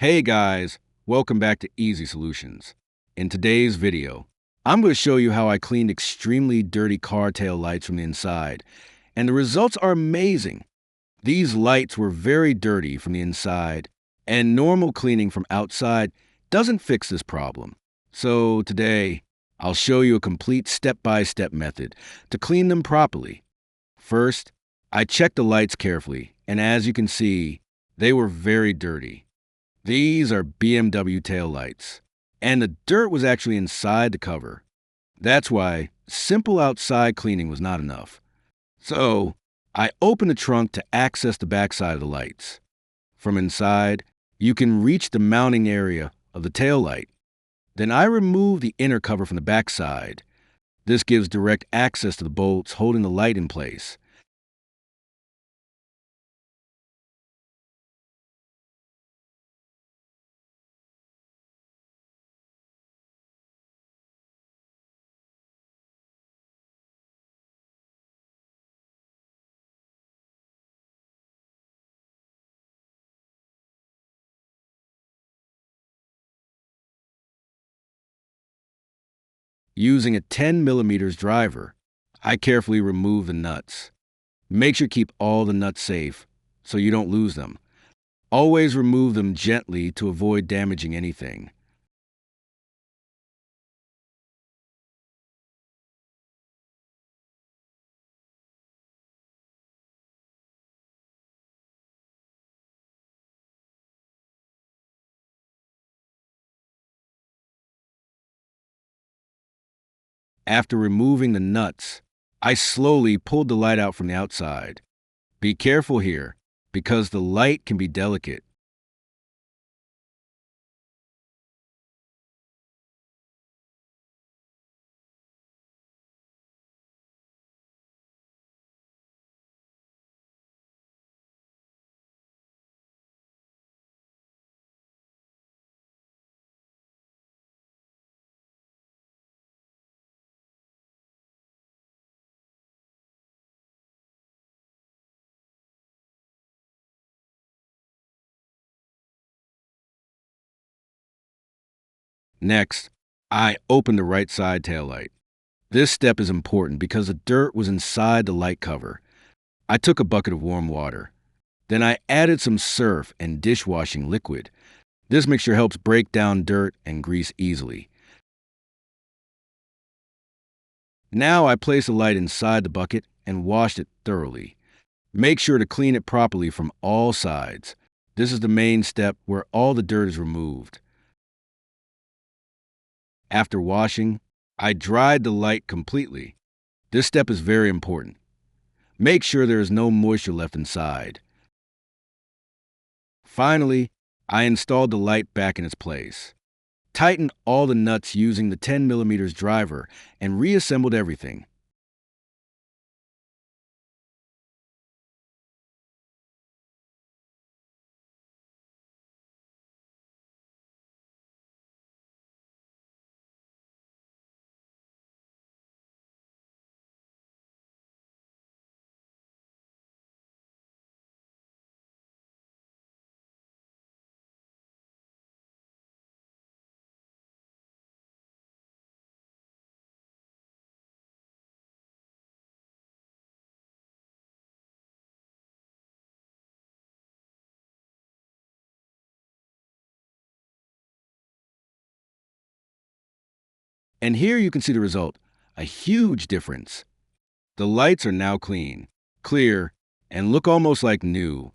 Hey guys, welcome back to Easy Solutions. In today's video, I'm going to show you how I cleaned extremely dirty car tail lights from the inside, and the results are amazing. These lights were very dirty from the inside, and normal cleaning from outside doesn't fix this problem. So today, I'll show you a complete step-by-step method to clean them properly. First, I checked the lights carefully, and as you can see, they were very dirty. These are BMW taillights, and the dirt was actually inside the cover. That's why simple outside cleaning was not enough. So, I opened the trunk to access the backside of the lights. From inside, you can reach the mounting area of the taillight. Then I removed the inner cover from the backside. This gives direct access to the bolts holding the light in place. Using a 10 mm driver, I carefully remove the nuts. Make sure to keep all the nuts safe so you don't lose them. Always remove them gently to avoid damaging anything. After removing the nuts, I slowly pulled the light out from the outside. Be careful here, because the light can be delicate. Next, I opened the right side taillight. This step is important because the dirt was inside the light cover. I took a bucket of warm water. Then I added some surf and dishwashing liquid. This mixture helps break down dirt and grease easily. Now I place the light inside the bucket and washed it thoroughly. Make sure to clean it properly from all sides. This is the main step where all the dirt is removed. After washing, I dried the light completely. This step is very important. Make sure there is no moisture left inside. Finally, I installed the light back in its place. Tightened all the nuts using the 10 mm driver and reassembled everything. And here you can see the result, a huge difference. The lights are now clean, clear, and look almost like new.